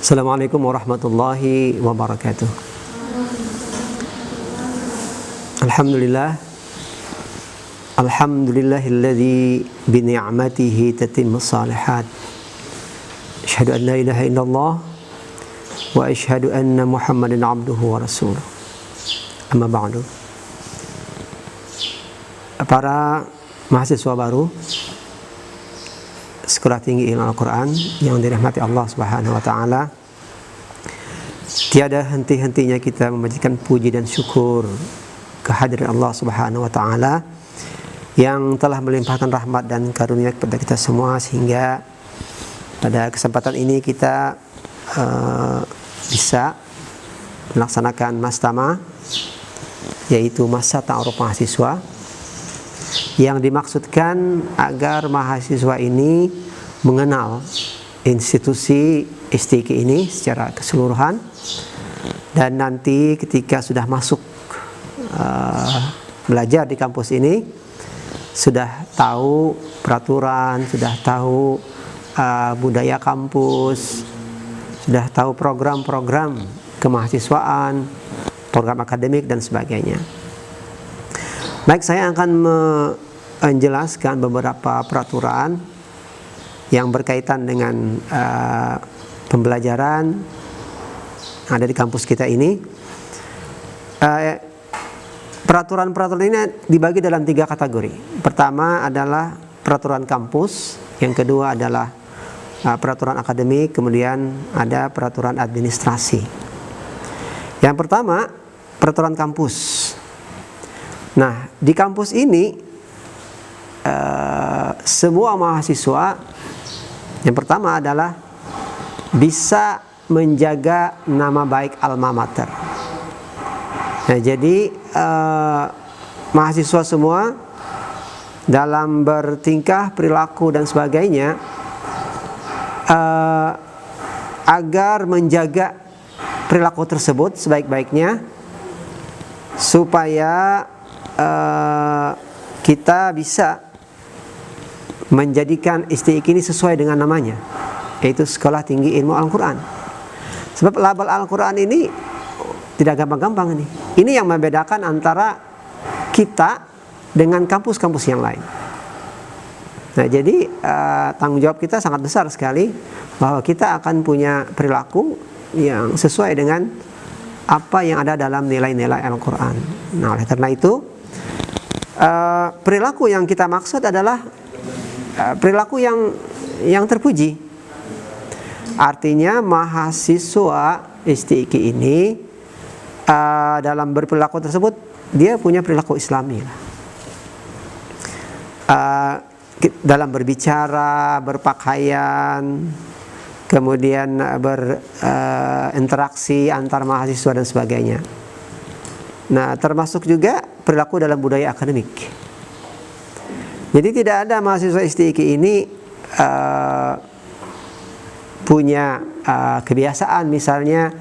Assalamualaikum warahmatullahi wabarakatuh. Alhamdulillah. Alhamdulillahilladzi bi ni'matihi tatimmus shalihat. Asyhadu an la ilaha illallah wa asyhadu anna Muhammadan abduhu wa rasuluh. Amma ba'du. Para mahasiswa baru Sekolah Tinggi Ilmu Al-Quran yang dirahmati Allah Subhanahu wa Ta'ala, tiada henti-hentinya kita memanjatkan puji dan syukur kehadiran Allah Subhanahu wa Ta'ala yang telah melimpahkan rahmat dan karunia kepada kita semua, sehingga pada kesempatan ini kita bisa melaksanakan mastama, yaitu masa ta'aruf mahasiswa, yang dimaksudkan agar mahasiswa ini mengenal institusi STIQ ini secara keseluruhan, dan nanti ketika sudah masuk belajar di kampus ini sudah tahu peraturan, sudah tahu budaya kampus, sudah tahu program-program kemahasiswaan, program akademik dan sebagainya. Baik, saya akan menjelaskan beberapa peraturan yang berkaitan dengan pembelajaran yang ada di kampus kita ini. Peraturan-peraturan ini dibagi dalam 3 kategori. Pertama adalah peraturan kampus, yang kedua adalah peraturan akademik, kemudian ada peraturan administrasi. Yang pertama, peraturan kampus. Nah, di kampus ini semua mahasiswa yang pertama adalah bisa menjaga nama baik alma mater. Nah, jadi mahasiswa semua dalam bertingkah, perilaku dan sebagainya agar menjaga perilaku tersebut sebaik-baiknya, supaya kita bisa menjadikan STIQ ini sesuai dengan namanya, yaitu Sekolah Tinggi Ilmu Al-Quran. Sebab label Al-Quran ini tidak gampang-gampang ini. Ini yang membedakan antara kita dengan kampus-kampus yang lain. Nah, jadi tanggung jawab kita sangat besar sekali, bahwa kita akan punya perilaku yang sesuai dengan apa yang ada dalam nilai-nilai Al-Quran. Nah, oleh karena itu perilaku yang kita maksud adalah perilaku yang terpuji. Artinya mahasiswa STIQ ini dalam berperilaku tersebut dia punya perilaku Islami, dalam berbicara, berpakaian, kemudian berinteraksi antar mahasiswa dan sebagainya. Nah, termasuk juga perilaku dalam budaya akademik. Jadi tidak ada mahasiswa STIQ ini punya kebiasaan misalnya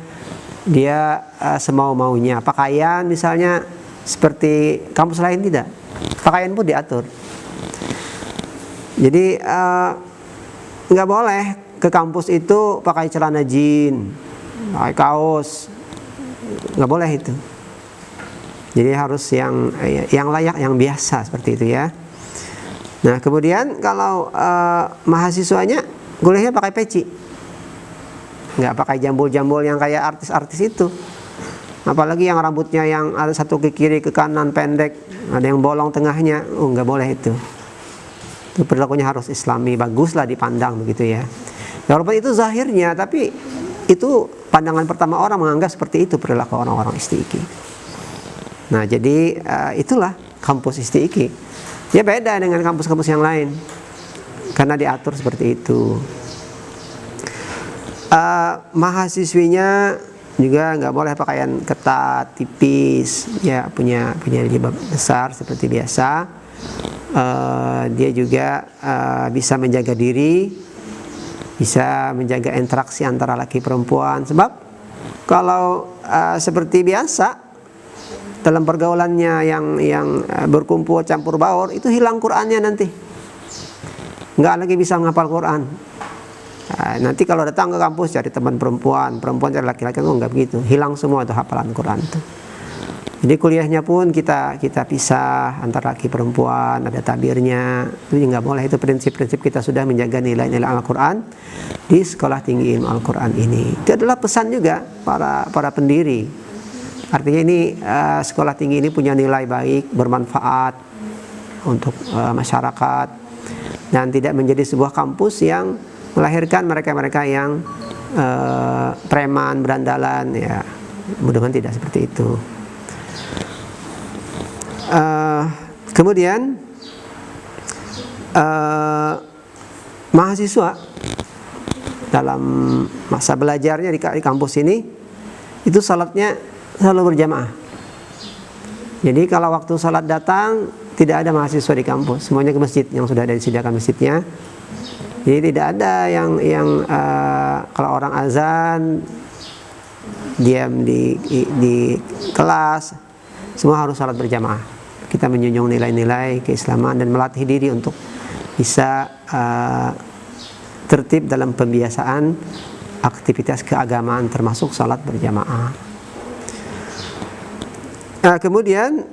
dia semau-maunya pakaian, misalnya seperti kampus lain, tidak. Pakaian pun diatur. Jadi nggak boleh ke kampus itu pakai celana jeans, pakai kaos, nggak boleh itu. Jadi harus yang layak, yang biasa seperti itu ya. Nah, kemudian kalau mahasiswanya bolehnya pakai peci, nggak pakai jambul-jambul yang kayak artis-artis itu. Apalagi yang rambutnya yang ada satu ke kiri ke kanan pendek, ada yang bolong tengahnya, nggak boleh itu. Itu perilakunya harus Islami, baguslah dipandang begitu ya. Walaupun itu zahirnya, tapi itu pandangan pertama orang menganggap seperti itu perilaku orang-orang STIQ. Nah, jadi itulah kampus STIQ. Ya beda dengan kampus-kampus yang lain, karena diatur seperti itu. Mahasiswinya juga nggak boleh pakaian ketat, tipis, ya punya jilbab besar seperti biasa. Dia juga bisa menjaga diri, bisa menjaga interaksi antara laki perempuan. Sebab kalau seperti biasa dalam pergaulannya yang berkumpul campur baur, itu hilang Qur'annya nanti, nggak lagi bisa menghafal Qur'an. Nanti kalau datang ke kampus cari teman perempuan cari laki-laki, enggak begitu. Hilang semua tuh hafalan Quran itu. Jadi kuliahnya pun kita pisah antara laki perempuan, ada tabirnya. Itu nggak boleh. Itu prinsip-prinsip kita sudah menjaga nilai-nilai Al-Quran di sekolah tinggi ilmu Al-Quran ini. Itu adalah pesan juga para pendiri. Artinya ini sekolah tinggi ini punya nilai baik, bermanfaat untuk masyarakat, dan tidak menjadi sebuah kampus yang melahirkan mereka-mereka yang preman, berandalan, ya. Mudah-mudahan tidak seperti itu. Kemudian mahasiswa dalam masa belajarnya di kampus ini itu salatnya selalu berjamaah. Jadi kalau waktu salat datang tidak ada mahasiswa di kampus, semuanya ke masjid yang sudah ada disediakan masjidnya. Jadi tidak ada yang kalau orang azan diam di kelas, semua harus salat berjamaah. Kita menjunjung nilai-nilai keislaman dan melatih diri untuk bisa tertib dalam pembiasaan aktivitas keagamaan termasuk salat berjamaah. Kemudian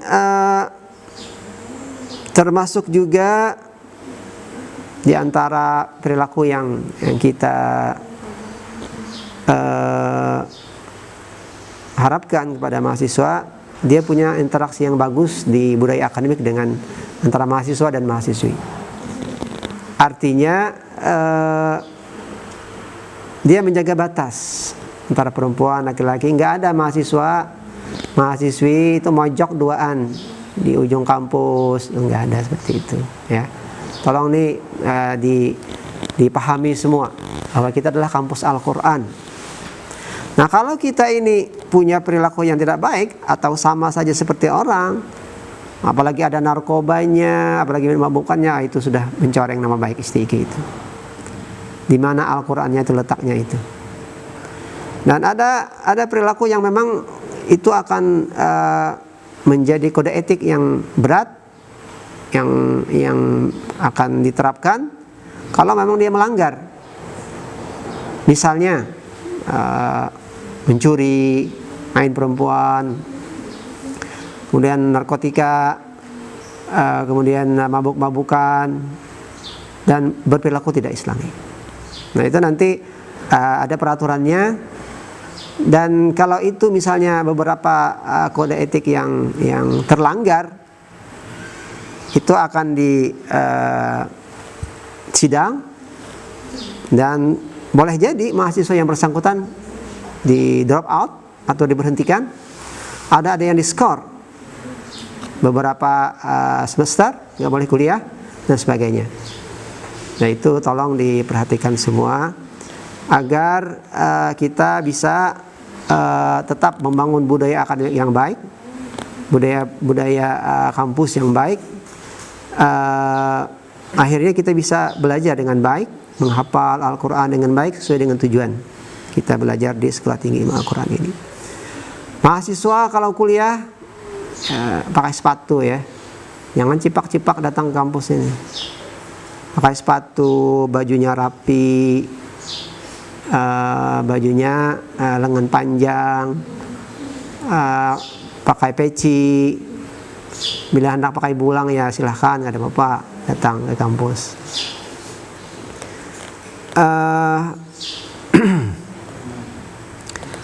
termasuk juga di antara perilaku yang kita harapkan kepada mahasiswa, dia punya interaksi yang bagus di budaya akademik dengan antara mahasiswa dan mahasiswi. Artinya dia menjaga batas antara perempuan laki-laki. Nggak ada mahasiswi itu mojok duaan di ujung kampus, nggak ada seperti itu, ya. Tolong nih dipahami semua bahwa kita adalah kampus Al-Quran. Nah, kalau kita ini punya perilaku yang tidak baik atau sama saja seperti orang, apalagi ada narkobanya, apalagi mabukkannya, itu sudah mencoreng nama baik STIQ itu. Di mana Al-Qur'annya itu letaknya itu. Dan ada perilaku yang memang itu akan menjadi kode etik yang berat, yang akan diterapkan kalau memang dia melanggar. Misalnya mencuri, main perempuan, kemudian narkotika, kemudian mabuk-mabukan, dan berperilaku tidak islami. Nah, itu nanti ada peraturannya. Dan kalau itu misalnya beberapa kode etik yang terlanggar, itu akan disidang, dan boleh jadi mahasiswa yang bersangkutan di drop out atau diberhentikan, ada yang diskor beberapa semester, nggak boleh kuliah dan sebagainya. Nah, itu tolong diperhatikan semua agar kita bisa tetap membangun budaya akademik yang baik, budaya kampus yang baik. Akhirnya kita bisa belajar dengan baik, menghafal Al-Quran dengan baik sesuai dengan tujuan kita belajar di sekolah tinggi ilmu Al-Quran ini. Mahasiswa kalau kuliah pakai sepatu, ya, jangan cipak-cipak datang ke kampus ini. Pakai sepatu, bajunya rapi, bajunya lengan panjang, pakai peci. Bila hendak pakai bulang, ya silahkan, nggak ada apa-apa, datang ke kampus.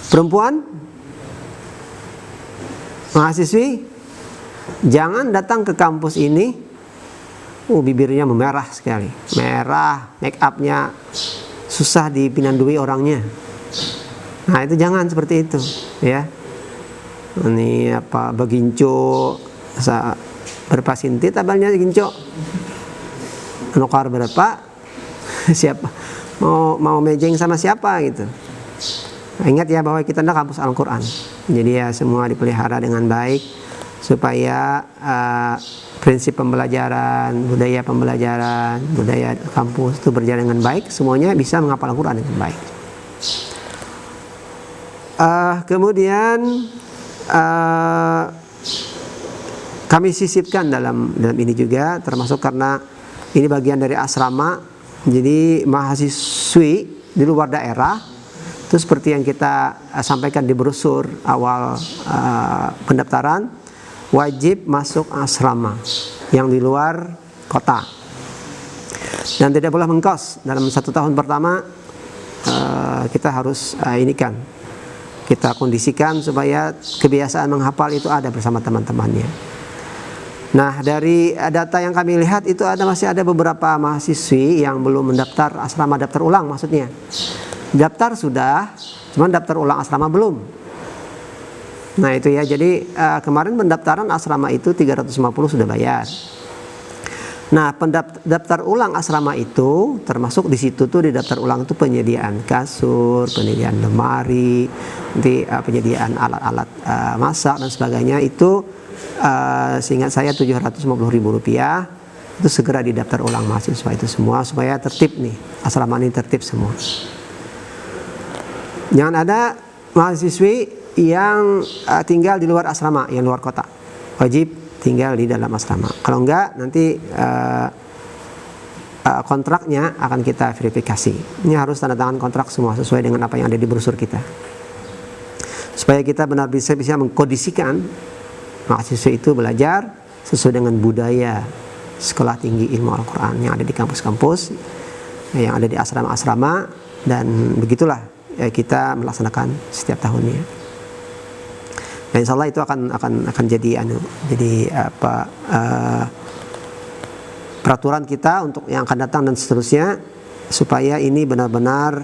Perempuan, mahasiswi, jangan datang ke kampus ini bibirnya memerah sekali, merah, make upnya susah dipinandui orangnya. Nah, itu jangan seperti itu, ya. Ini apa, beginco, berapa sinti tabalnya ginco, nukar berapa, siapa mau mejeng sama siapa gitu. Nah, ingat ya bahwa kita adalah kampus Al-Quran. Jadi ya semua dipelihara dengan baik supaya prinsip pembelajaran, budaya pembelajaran, budaya kampus itu berjalan dengan baik. Semuanya bisa menghafal Al-Quran dengan baik. Kemudian kami sisipkan dalam ini juga, termasuk karena ini bagian dari asrama. Jadi mahasiswi di luar daerah, itu seperti yang kita sampaikan di brosur awal pendaftaran, wajib masuk asrama yang di luar kota dan tidak boleh mengkos. Dalam 1 tahun pertama kita harus kita kondisikan supaya kebiasaan menghafal itu ada bersama teman-temannya. Nah, dari data yang kami lihat itu masih ada beberapa mahasiswi yang belum mendaftar asrama, daftar ulang maksudnya. Daftar sudah, cuma daftar ulang asrama belum. Nah itu ya, jadi kemarin pendaftaran asrama itu 350 sudah bayar. Nah, daftar ulang asrama itu termasuk di situ tuh, di daftar ulang itu penyediaan kasur, penyediaan lemari, nanti penyediaan alat-alat masak dan sebagainya itu seingat saya Rp750.000 itu segera didaftar ulang mahasiswa itu semua supaya tertib nih, asrama ini tertib semua. Jangan ada mahasiswi yang tinggal di luar asrama, yang luar kota. Wajib tinggal di dalam asrama. Kalau enggak, nanti kontraknya akan kita verifikasi. Ini harus tanda tangan kontrak semua sesuai dengan apa yang ada di brosur kita. Supaya kita benar bisa mengkondisikan mahasiswa itu belajar sesuai dengan budaya sekolah tinggi ilmu Al-Quran yang ada di kampus-kampus, yang ada di asrama-asrama, dan begitulah kita melaksanakan setiap tahunnya. Dan insya Allah itu akan jadi peraturan kita untuk yang akan datang dan seterusnya, supaya ini benar-benar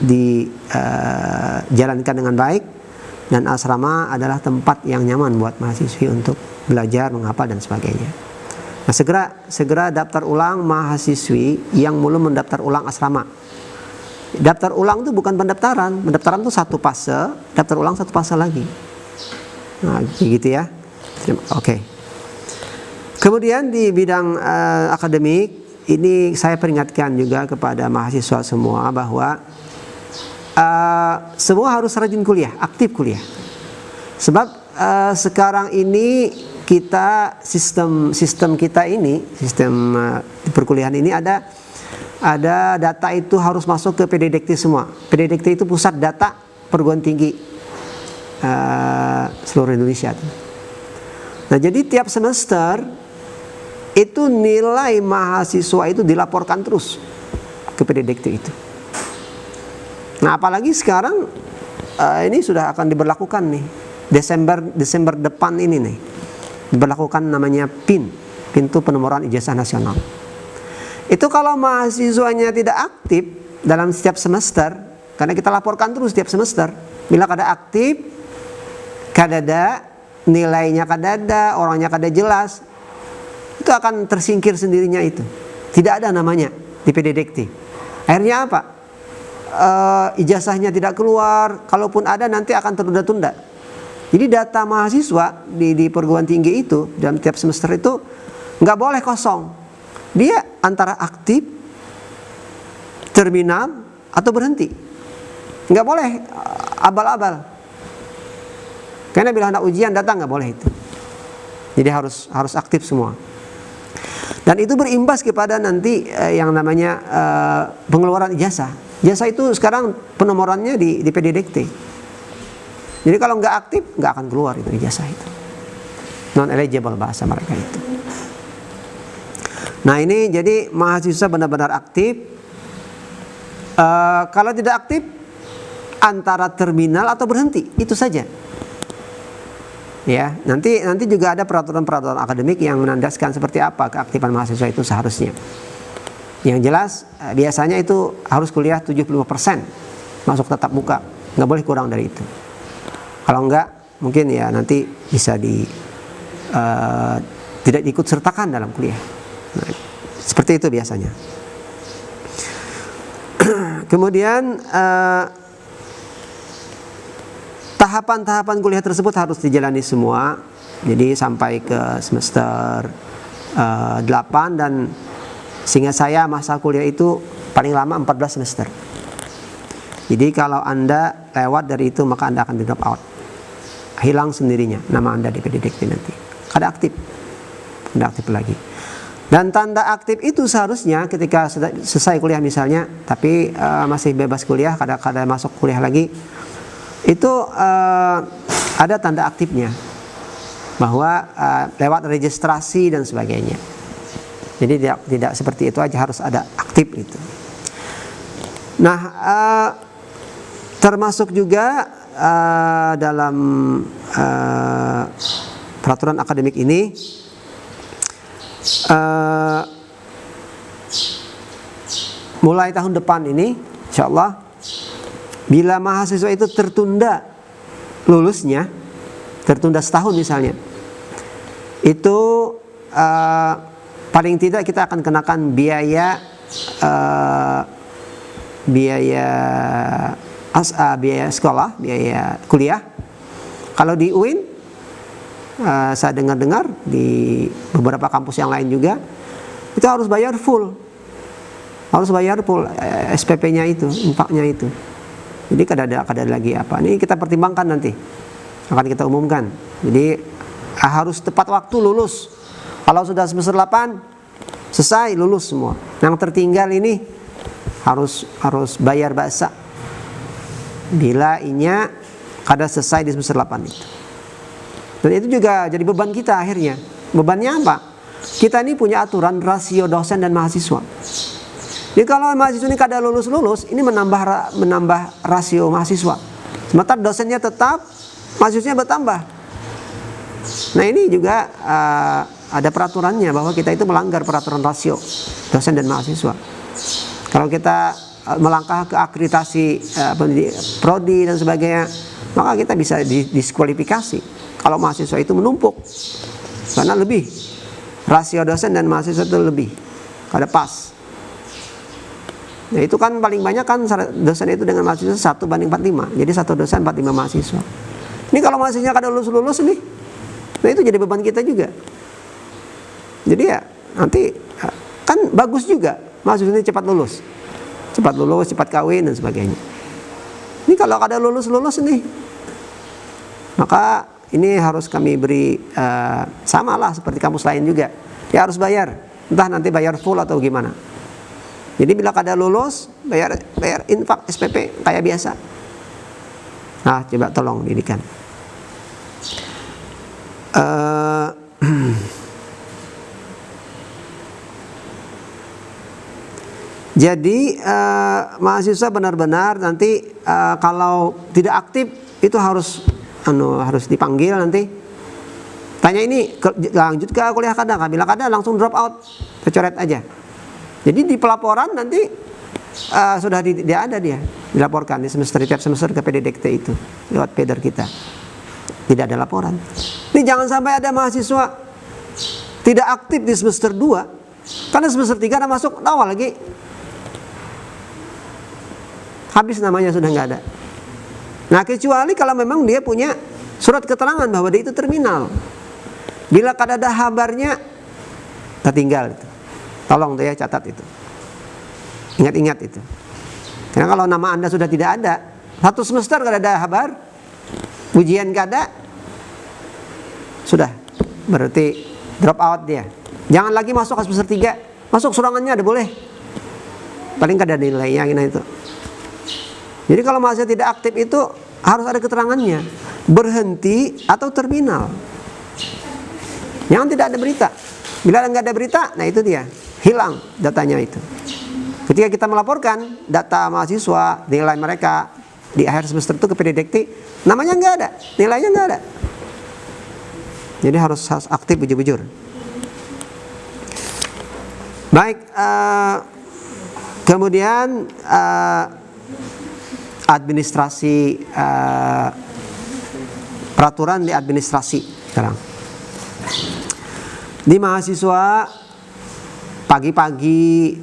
dijalankan dengan baik dan asrama adalah tempat yang nyaman buat mahasiswi untuk belajar, menghafal dan sebagainya. Nah, segera daftar ulang mahasiswi yang belum mendaftar ulang asrama. Daftar ulang itu bukan pendaftaran itu satu fase, daftar ulang satu fase lagi. Nah, gitu ya. Oke. Kemudian di bidang akademik ini saya peringatkan juga kepada mahasiswa semua bahwa semua harus rajin kuliah, aktif kuliah. Sebab sekarang ini kita sistem kita ini, sistem perkuliahan ini ada data itu harus masuk ke PDDikti semua. PDDikti itu pusat data perguruan tinggi seluruh Indonesia. Nah, jadi tiap semester itu nilai mahasiswa itu dilaporkan terus ke PDDikti itu. Nah, apalagi sekarang ini sudah akan diberlakukan nih, Desember depan ini nih, diberlakukan namanya PIN itu penomoran ijazah nasional. Itu kalau mahasiswanya tidak aktif dalam setiap semester, karena kita laporkan terus setiap semester, bila kada aktif, kadada nilainya kadada, orangnya kada jelas, itu akan tersingkir sendirinya itu. Tidak ada namanya di PDDikti. Akhirnya apa? Ijazahnya tidak keluar, kalaupun ada nanti akan tertunda-tunda. Jadi data mahasiswa di perguruan tinggi itu dalam tiap semester itu nggak boleh kosong. Dia antara aktif, terminal, atau berhenti. Nggak boleh abal-abal. Karena bila hendak ujian datang nggak boleh itu. Jadi harus aktif semua. Dan itu berimbas kepada nanti yang namanya pengeluaran ijazah. Ijazah itu sekarang penomorannya di PDDikti. Jadi kalau nggak aktif nggak akan keluar itu ijazah itu. Non eligible bahasa mereka itu. Nah, ini jadi mahasiswa benar-benar aktif. Kalau tidak aktif, antara terminal atau berhenti, itu saja. Ya, nanti juga ada peraturan-peraturan akademik yang menandaskan seperti apa keaktifan mahasiswa itu seharusnya. Yang jelas, biasanya itu harus kuliah 75% masuk tatap muka, nggak boleh kurang dari itu. Kalau enggak, mungkin ya nanti bisa tidak diikut sertakan dalam kuliah. Nah, seperti itu biasanya. Kemudian tahapan-tahapan kuliah tersebut harus dijalani semua. Jadi sampai ke semester 8, dan sehingga saya masa kuliah itu paling lama 14 semester. Jadi kalau Anda lewat dari itu maka Anda akan di drop out. Hilang sendirinya nama Anda di PDDikti nanti. Kada aktif lagi. Dan tanda aktif itu seharusnya ketika selesai kuliah misalnya, tapi masih bebas kuliah, kadang-kadang masuk kuliah lagi, itu ada tanda aktifnya, bahwa lewat registrasi dan sebagainya. Jadi tidak seperti itu aja, harus ada aktif itu. Nah, termasuk juga dalam peraturan akademik ini, mulai tahun depan ini insyaallah, bila mahasiswa itu tertunda lulusnya, tertunda setahun misalnya, itu paling tidak kita akan kenakan biaya sekolah, biaya kuliah. Kalau di UIN, saya dengar-dengar di beberapa kampus yang lain juga, itu harus bayar full, SPP-nya itu, infaknya itu. Jadi kada lagi apa. Ini kita pertimbangkan nanti, akan kita umumkan. Jadi harus tepat waktu lulus. Kalau sudah semester 8 selesai, lulus semua. Yang tertinggal ini harus bayar bahasa bila inya kada selesai di semester 8 itu. Dan itu juga jadi beban kita akhirnya. Bebannya apa? Kita ini punya aturan rasio dosen dan mahasiswa. Jadi kalau mahasiswa ini kada lulus, ini menambah rasio mahasiswa. Sementara dosennya tetap, mahasiswanya bertambah. Nah, ini juga ada peraturannya bahwa kita itu melanggar peraturan rasio dosen dan mahasiswa. Kalau kita melangkah ke akreditasi prodi dan sebagainya, maka kita bisa diskualifikasi. Kalau mahasiswa itu menumpuk, karena lebih rasio dosen dan mahasiswa itu lebih, kada pas. Nah, itu kan paling banyak kan dosen itu dengan mahasiswa 1:45. Jadi 1 dosen 45 mahasiswa. Ini kalau mahasiswanya kada lulus nih, nah itu jadi beban kita juga. Jadi ya nanti kan bagus juga mahasiswanya cepat lulus, cepat kawin dan sebagainya. Ini kalau kada lulus nih, maka ini harus kami beri sama lah seperti kampus lain juga. Ya harus bayar, entah nanti bayar full atau gimana. Jadi bila kada lulus, bayar infak SPP kayak biasa. Nah, coba tolong didikan. Jadi mahasiswa benar-benar nanti kalau tidak aktif itu harus dipanggil nanti. Tanya ini lanjut ke kuliah kada, bila kada langsung drop out, tercoret aja. Jadi di pelaporan nanti sudah dia ada, dia dilaporkan di tiap semester ke PDDKT itu lewat peder kita. Tidak ada laporan. Ini jangan sampai ada mahasiswa tidak aktif di semester 2 karena semester 3 ada masuk awal lagi. Habis namanya sudah nggak ada. Nah, kecuali kalau memang dia punya surat keterangan bahwa dia itu terminal. Bila kada ada kabarnya, tertinggal itu. Tolong ya catat itu. Ingat-ingat itu. Karena kalau nama Anda sudah tidak ada, 1 semester kada ada kabar, ujian kada, sudah berarti drop out dia. Jangan lagi masuk ke semester 3, masuk surangannya ada boleh. Paling kada nilainya itu. Jadi kalau mahasiswa tidak aktif itu harus ada keterangannya, berhenti atau terminal. Jangan tidak ada berita. Bila nggak ada berita, nah itu dia, hilang datanya itu. Ketika kita melaporkan data mahasiswa, nilai mereka di akhir semester itu ke PDDKT, namanya nggak ada, nilainya nggak ada. Jadi harus aktif bujur-bujur. Baik, kemudian administrasi, peraturan di administrasi sekarang. Di mahasiswa pagi-pagi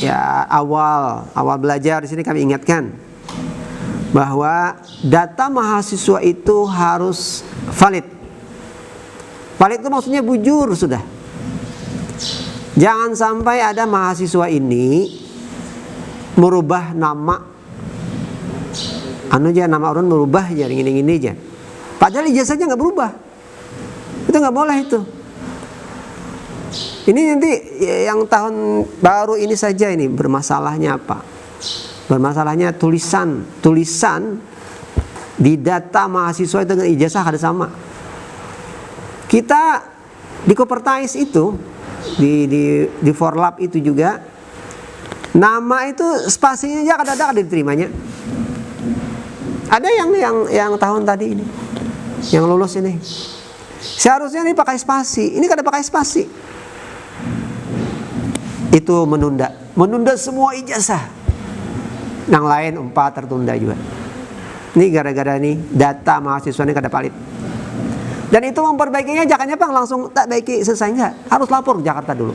ya awal belajar di sini kami ingatkan bahwa data mahasiswa itu harus valid. Valid itu maksudnya bujur sudah. Jangan sampai ada mahasiswa ini merubah nama, nama orang merubah aja, gini aja. Padahal ijazahnya nggak berubah. Itu nggak boleh itu. Ini nanti yang tahun baru ini saja ini bermasalahnya apa? Bermasalahnya tulisan di data mahasiswa itu dengan ijazah ada sama. Kita di Kopertais itu di Forlab itu juga nama itu spasinya aja kadang-kadang ada diterimanya. Ada yang tahun tadi ini, yang lulus ini. Seharusnya ini pakai spasi, ini kada pakai spasi. Itu menunda semua ijazah. Yang lain 4 tertunda juga. Ini gara-gara nih data mahasiswa ini kada valid. Dan itu memperbaikinya jangan apa langsung tak baiki selesai enggak. Harus lapor ke Jakarta dulu.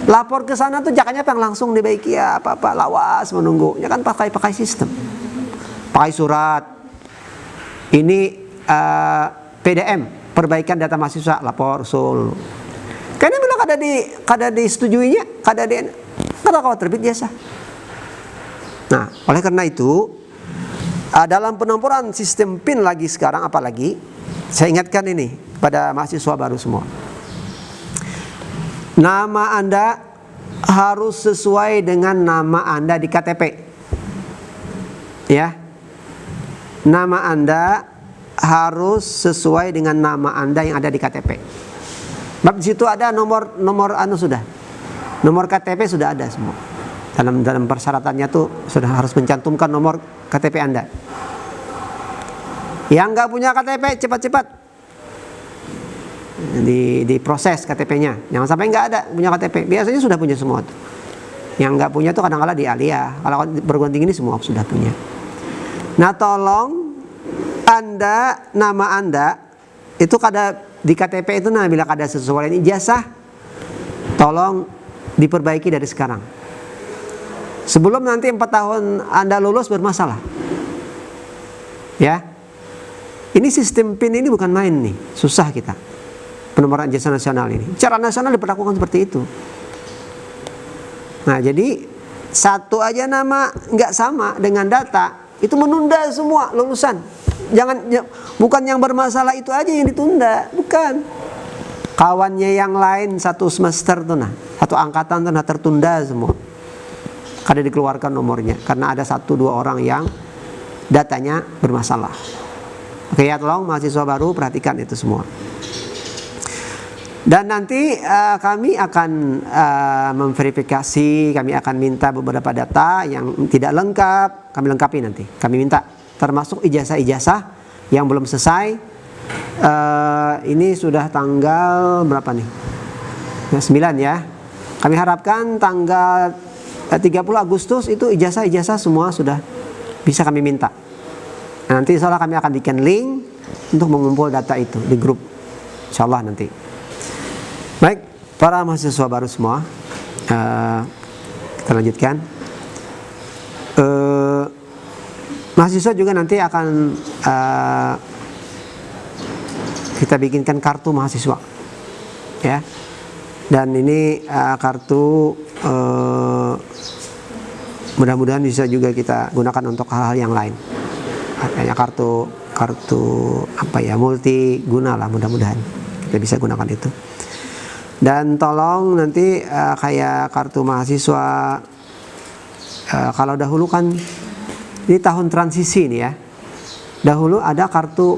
Lapor ke sana tuh jangan apa langsung dibaiki ya apa lawas menunggu. Ya kan pakai sistem. Pakai surat. Ini PDM, perbaikan data mahasiswa, lapor usul. Karena bilang kada disetujuinya, kada kau terbit jasa. Nah, oleh karena itu dalam penomporan sistem PIN lagi sekarang, apalagi saya ingatkan ini pada mahasiswa baru semua. Nama Anda harus sesuai dengan nama Anda di KTP. Ya. Nama Anda harus sesuai dengan nama Anda yang ada di KTP. Bab di situ ada nomor sudah. Nomor KTP sudah ada semua. Dalam persyaratannya tuh sudah harus mencantumkan nomor KTP Anda. Yang nggak punya KTP cepat-cepat diproses KTP-nya. Jangan sampai nggak ada punya KTP. Biasanya sudah punya semua tuh. Yang nggak punya tuh kadang-kala di alia. Kalau perguruan tinggi ini semua sudah punya. Nah, tolong nama Anda itu kada di KTP itu bila kada sesuai ini ijazah, tolong diperbaiki dari sekarang. Sebelum nanti 4 tahun Anda lulus bermasalah. Ya. Ini sistem PIN ini bukan main nih, susah kita. Penomoran ijazah nasional ini. Secara nasional diperlakukan seperti itu. Nah, jadi satu aja nama nggak sama dengan data, itu menunda semua lulusan. Bukan yang bermasalah itu aja yang ditunda, bukan. Kawannya yang lain satu semester tuh satu angkatan tuh tertunda semua. Kada dikeluarkan nomornya karena ada 1-2 orang yang datanya bermasalah. Oke ya, tolong mahasiswa baru perhatikan itu semua. Dan nanti kami akan memverifikasi, kami akan minta beberapa data yang tidak lengkap, kami lengkapi nanti. Kami minta termasuk ijazah-ijazah yang belum selesai. Ini sudah tanggal berapa nih? 9 ya. Kami harapkan tanggal 30 Agustus itu ijazah-ijazah semua sudah bisa kami minta. Nah, nanti insya Allah kami akan bikin link untuk mengumpul data itu di grup. Insya Allah nanti. Baik, para mahasiswa baru semua, kita lanjutkan. Mahasiswa juga nanti akan kita bikinkan kartu mahasiswa, ya. Dan ini kartu mudah-mudahan bisa juga kita gunakan untuk hal-hal yang lain. Artinya kartu apa ya, multiguna lah, mudah-mudahan kita bisa gunakan itu. Dan tolong nanti kayak kartu mahasiswa, kalau dahulu kan ini tahun transisi nih ya. Dahulu ada kartu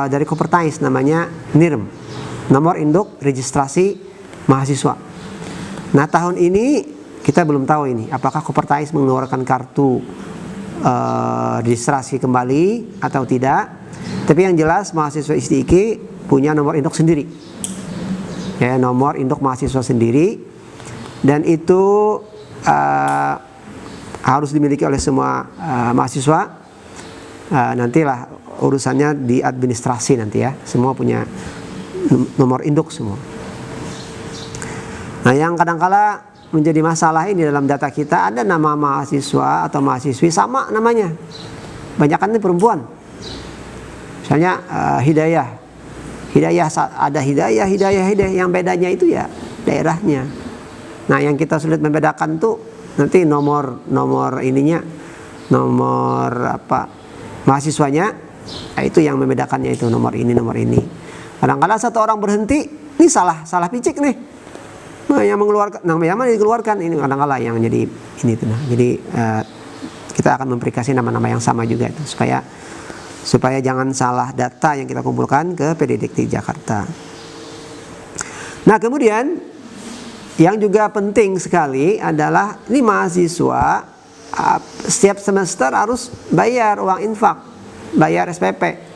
dari Kopertais namanya NIRM, nomor induk registrasi mahasiswa. Nah, tahun ini kita belum tahu ini apakah Kopertais mengeluarkan kartu registrasi kembali atau tidak. Tapi yang jelas mahasiswa ISTIQ punya nomor induk sendiri. Ya, nomor induk mahasiswa sendiri, dan itu harus dimiliki oleh semua mahasiswa. Nantilah urusannya di administrasi nanti ya, semua punya nomor induk semua. Nah, yang kadangkala menjadi masalah ini dalam data kita ada nama mahasiswa atau mahasiswi sama namanya, banyakan ini perempuan. Misalnya Hidayah ada Hidayah, yang bedanya itu ya daerahnya. Nah, yang kita sulit membedakan tuh nanti nomor ininya, nomor apa mahasiswanya, nah itu yang membedakannya itu nomor ini. Kadang-kadang satu orang berhenti, ini salah picik nih. Nah, yang mengeluarkan, nama dikeluarkan ini kadang-kadang yang jadi ini tuh. Nah. Jadi kita akan memverifikasi nama-nama yang sama juga itu supaya jangan salah data yang kita kumpulkan ke PDDikti Jakarta. Nah, kemudian yang juga penting sekali adalah ini mahasiswa setiap semester harus bayar uang infak, bayar SPP.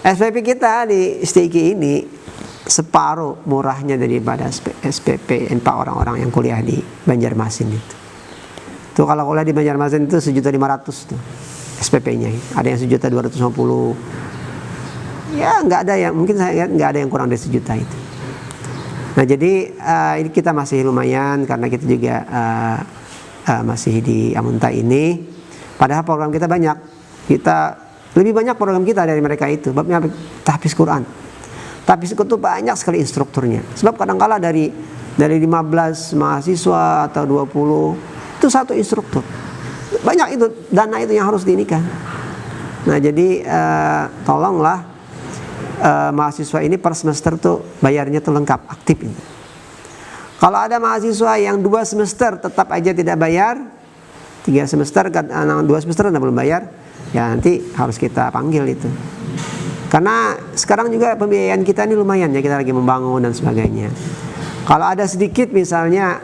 SPP kita di STIKI ini separuh murahnya daripada SPP infak orang-orang yang kuliah di Banjarmasin itu. Tuh kalau kuliah di Banjarmasin itu 1.500.000 tuh SPP-nya. Ada yang 1.250.000. Ya nggak ada yang, mungkin saya lihat nggak ada yang kurang dari 1 juta itu. Nah jadi ini kita masih lumayan karena kita juga masih di Amunta ini. Padahal program kita banyak. Kita lebih banyak program kita dari mereka itu. Babnya tahfiz Quran. Tahfiz itu banyak sekali instrukturnya. Sebab kadang-kala dari 15 mahasiswa atau 20 itu satu instruktur. Banyak itu dana itu yang harus dinikah. Nah jadi tolonglah mahasiswa ini per semester tuh bayarnya tuh lengkap, aktif ini. Kalau ada mahasiswa yang 2 semester tetap aja tidak bayar, 3 semester, 2 semester belum bayar, ya nanti harus kita panggil itu. Karena sekarang juga pembiayaan kita ini lumayan ya, kita lagi membangun dan sebagainya. Kalau ada sedikit misalnya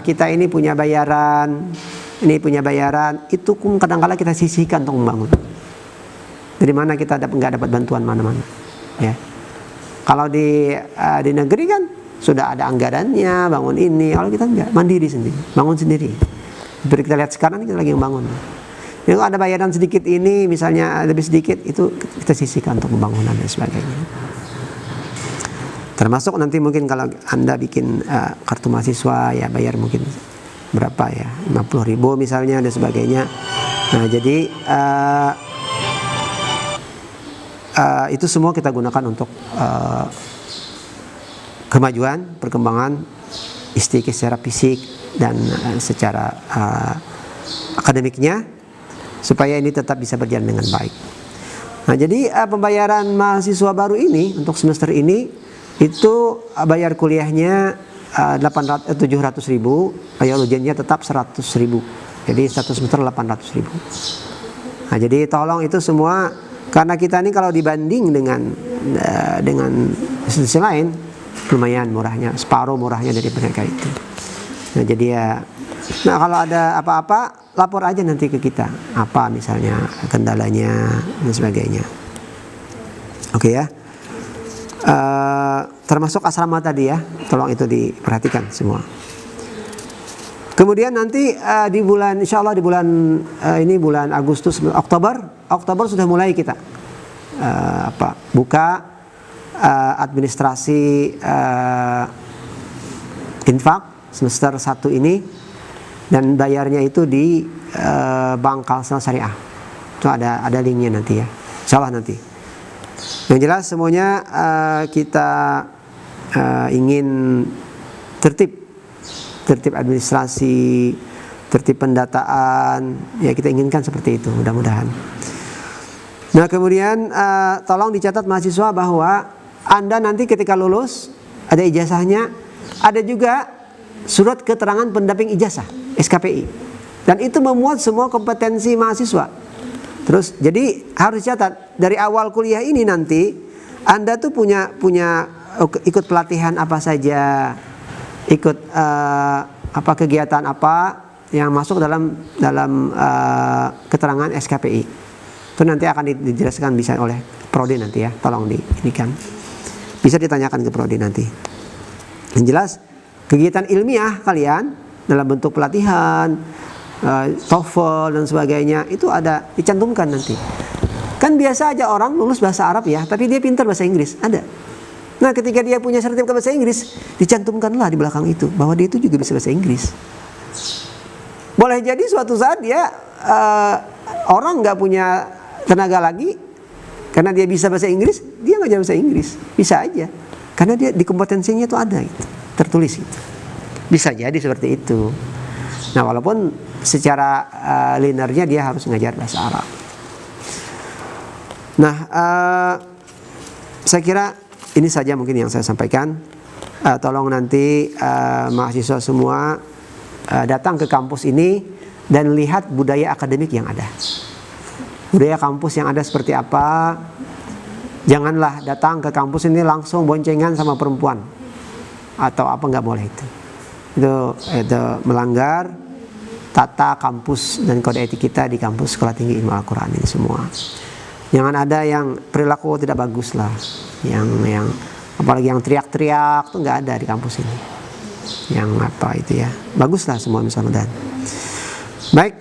kita ini punya bayaran, itu kadang-kala kita sisihkan untuk membangun. Dari mana kita nggak dapat bantuan mana-mana, ya. Kalau di negeri kan sudah ada anggarannya, bangun ini. Kalau kita enggak, mandiri sendiri, bangun sendiri. Seperti kita lihat sekarang kita lagi membangun. Kalau ada bayaran sedikit ini, misalnya lebih sedikit, itu kita sisihkan untuk pembangunan dan sebagainya. Termasuk nanti mungkin kalau Anda bikin kartu mahasiswa, ya bayar mungkin berapa ya, 50.000 misalnya dan sebagainya. Nah jadi itu semua kita gunakan untuk kemajuan, perkembangan STIKI secara fisik dan secara akademiknya, supaya ini tetap bisa berjalan dengan baik. Nah jadi pembayaran mahasiswa baru ini untuk semester ini itu bayar kuliahnya 700.000, bayar ujiannya tetap 100.000. Jadi 1 semester 800.000. Nah jadi tolong itu semua, karena kita ini kalau dibanding dengan institusi lain lumayan murahnya, separuh murahnya dari mereka itu. Nah jadi ya, nah kalau ada apa-apa lapor aja nanti ke kita, apa misalnya kendalanya dan sebagainya. Oke ya. Termasuk asrama tadi ya, tolong itu diperhatikan semua. Kemudian nanti di bulan, insya Allah di bulan ini bulan Agustus, Oktober sudah mulai kita buka administrasi infak semester 1 ini, dan bayarnya itu di Bank Kalsel Syariah. Itu ada linknya nanti ya, insya Allah nanti. Yang jelas semuanya kita ingin tertib administrasi, tertib pendataan, ya kita inginkan seperti itu mudah-mudahan. Nah kemudian tolong dicatat mahasiswa bahwa Anda nanti ketika lulus ada ijazahnya, ada juga surat keterangan pendamping ijazah SKPI, dan itu memuat semua kompetensi mahasiswa. Terus jadi harus catat dari awal kuliah ini nanti Anda tuh punya ikut pelatihan apa saja, ikut kegiatan apa yang masuk dalam keterangan SKPI. Itu nanti akan dijelaskan bisa oleh Prodi nanti ya, tolong ini kan bisa ditanyakan ke Prodi nanti. Yang jelas kegiatan ilmiah kalian dalam bentuk pelatihan, TOEFL dan sebagainya itu ada dicantumkan nanti. Kan biasa aja orang lulus bahasa Arab ya, tapi dia pintar bahasa Inggris, ada. Nah ketika dia punya sertifikat bahasa Inggris, dicantumkanlah di belakang itu bahwa dia itu juga bisa bahasa Inggris. Boleh jadi suatu saat dia orang nggak punya tenaga lagi, karena dia bisa bahasa Inggris, dia nggak bahasa Inggris, bisa aja, karena dia di kompetensinya itu ada itu, tertulis itu. Bisa jadi seperti itu. Nah walaupun secara linearnya dia harus ngajar bahasa Arab. Nah saya kira ini saja mungkin yang saya sampaikan. Tolong nanti mahasiswa semua datang ke kampus ini dan lihat budaya akademik yang ada. Budaya kampus yang ada seperti apa. Janganlah datang ke kampus ini langsung boncengan sama perempuan atau apa, nggak boleh itu melanggar tata kampus dan kode etik kita di kampus Sekolah Tinggi Ilmu Al-Quran ini semua. Jangan ada yang perilaku tidak bagus lah, yang apalagi yang teriak-teriak tuh nggak ada di kampus ini. Yang apa itu ya, baguslah semua mudah-mudahan. Baik,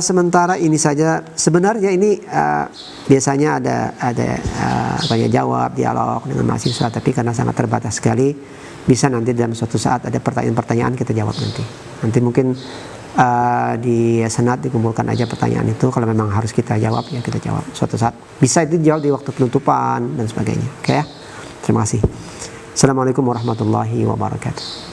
sementara ini saja. Sebenarnya ini biasanya ada tanya jawab, dialog dengan mahasiswa, tapi karena sangat terbatas sekali, bisa nanti dalam suatu saat ada pertanyaan-pertanyaan kita jawab nanti. Nanti mungkin di senat dikumpulkan aja pertanyaan itu, kalau memang harus kita jawab ya kita jawab suatu saat. Bisa itu dijawab di waktu penutupan dan sebagainya. Oke ya. Terima kasih. Assalamualaikum warahmatullahi wabarakatuh.